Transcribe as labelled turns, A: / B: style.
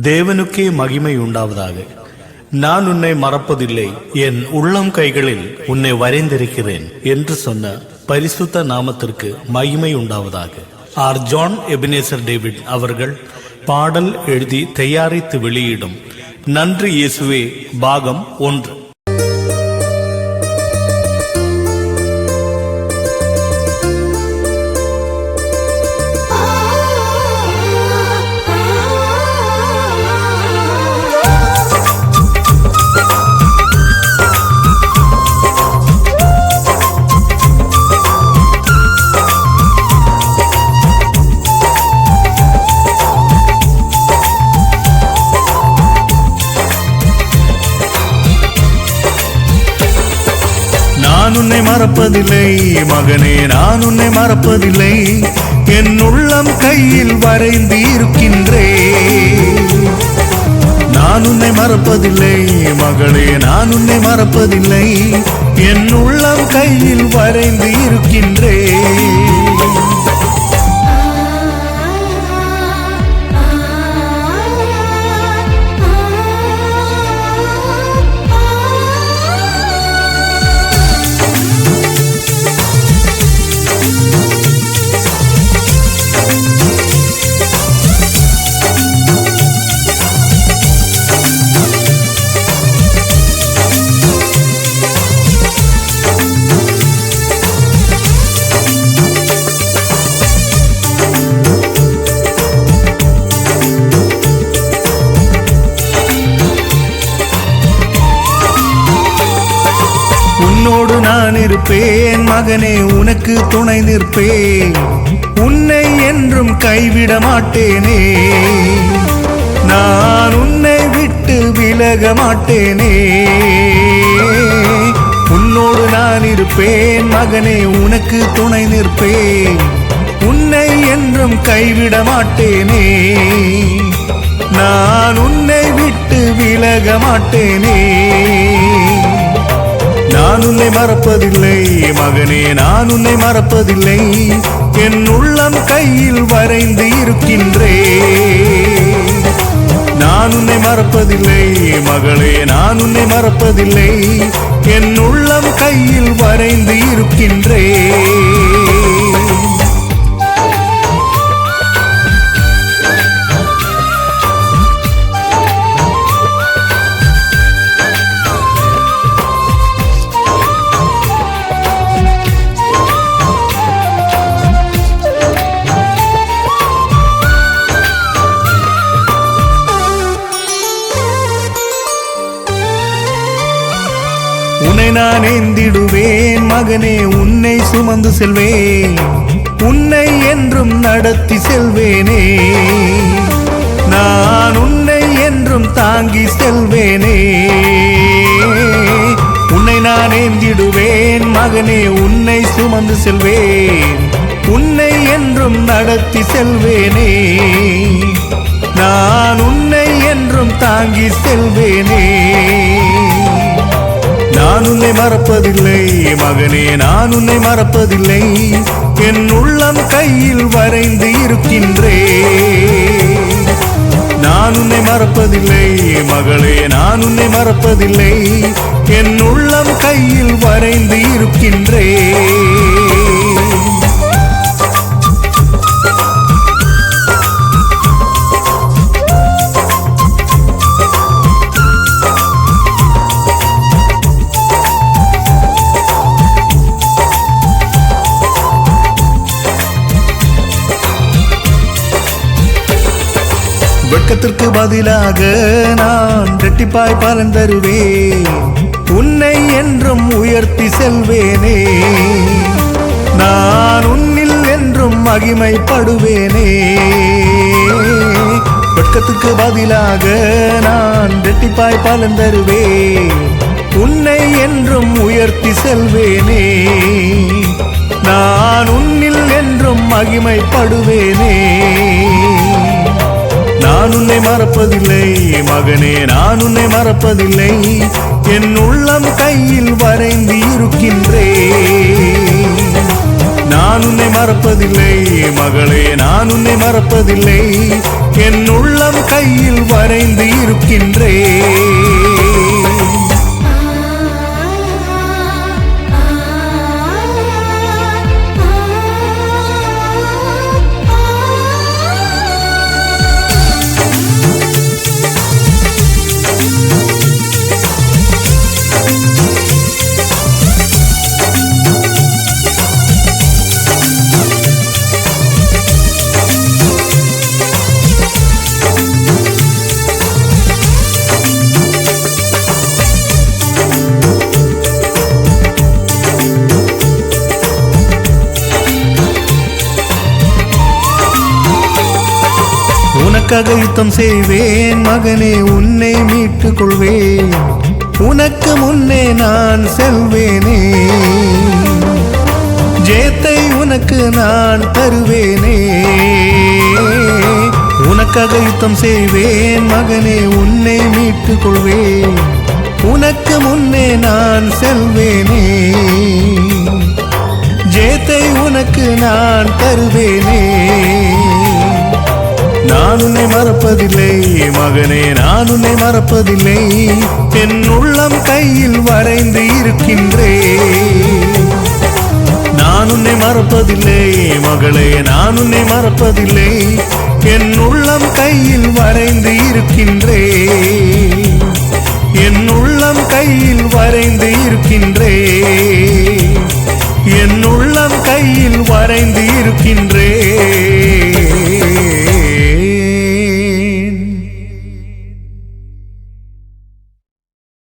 A: தேவனுக்கே மகிமை உண்டாவதாக. நான் உன்னை மறப்பதில்லை, என் உள்ளம் கைகளில் உன்னை வரைந்திருக்கிறேன் என்று சொன்ன பரிசுத்த நாமத்திற்கு மகிமை உண்டாவதாக. ஆர் ஜான் எபினேசர் டேவிட் அவர்கள் பாடல் எழுதி தயாரித்து வெளியிடும் நன்றி இயேசுவே பாகம் 1.
B: நான் உன்னை மறப்பதில்லை மகனே, நான் உன்னை மறப்பதில்லை, என் உள்ளம் கையில் வரைந்து இருக்கின்றேன். நான் உன்னை மறப்பதில்லை மகளே, நான் உன்னை மறப்பதில்லை, என் உள்ளம் கையில் வரைந்து இருக்கின்றேன். உன்னோடு நான் இருப்பேன் மகனே, உனக்கு துணை நிற்பேன், உன்னை என்றும் கைவிட மாட்டேனே, நான் உன்னை விட்டு விலக மாட்டேனே. உன்னோடு நான் இருப்பேன் மகனே, உனக்கு துணை நிற்பேன், உன்னை என்றும் கைவிட மாட்டேனே, நான் உன்னை விட்டு விலக மாட்டேனே. நான் உன்னை மறப்பதில்லை மகனே, நான் உன்னை மறப்பதில்லை, என் உள்ளம் கையில் வரைந்து இருக்கின்றேன். நான் உன்னை மறப்பதில்லை மகளே, நான் உன்னை மறப்பதில்லை, என் உள்ளம் கையில் வரைந்து இருக்கின்றேன். உன்னை நான் ஏந்திடுவேன் மகனே, உன்னை சுமந்து செல்வேன், உன்னை என்றும் நடத்தி செல்வேனே, நான் உன்னை என்றும் தாங்கி செல்வேனே. உன்னை நான் ஏந்திடுவேன் மகனே, உன்னை சுமந்து செல்வேன், உன்னை என்றும் நடத்தி செல்வேனே, நான் உன்னை என்றும் தாங்கி செல்வேனே. நான் உன்னை மறப்பதில்லை மகனே, நான் உன்னை மறப்பதில்லை, என் உள்ளம் கையில் வரைந்து இருக்கின்றேன். நான் உன்னை மறப்பதில்லை மகளே, நான் உன்னை மறப்பதில்லை, என் உள்ளம் கையில் வரைந்து இருக்கின்றேன். வெட்கத்திற்கு பதிலாக நான் இரட்டிப்பாய் பலன் தருவேன், உன்னை என்றும் உயர்த்தி செல்வேனே, நான் உன்னில் என்றும் மகிமைப்படுவேனே. வெட்கத்துக்கு பதிலாக நான் இரட்டிப்பாய் பலன் தருவேன், உன்னை என்றும் உயர்த்தி செல்வேனே, நான் உன்னில் என்றும் மகிமைப்படுவேனே. நான் உன்னை மறப்பதில்லை மகனே, நான் உன்னை மறப்பதில்லை, என் உள்ளம் கையில் வரைந்து இருக்கின்றேன். நான் உன்னை மறப்பதில்லை மகளே, நான் உன்னை மறப்பதில்லை. என் உள்ளம் கையில் வரைந்து இருக்கின்றேன். உனக்காக யுத்தம் செய்வேன் மகனே, உன்னை மீட்டுக் கொள்வேன். உனக்கு முன்னே நான் செல்வேனே, ஜெயத்தை உனக்கு நான் தருவேனே. உனக்காக யுத்தம் செய்வேன் மகனே, உன்னை மீட்டுக் கொள்வேன். உனக்கு முன்னே நான் செல்வேனே, ஜெயத்தை உனக்கு நான் தருவேனே. நான் உன்னை மறப்பதில்லை மகனே, நான் உன்னை மறப்பதில்லை. என் உள்ளம் கையில் வரைந்து இருக்கின்றேன். நான் உன்னை மறப்பதில்லை மகளே, நான் உன்னை மறப்பதில்லை. என் உள்ளம் கையில் வரைந்து இருக்கின்றேன். என் உள்ளம் கையில் வரைந்து இருக்கின்றேன். என் உள்ளம் கையில் வரைந்து இருக்கின்றேன்.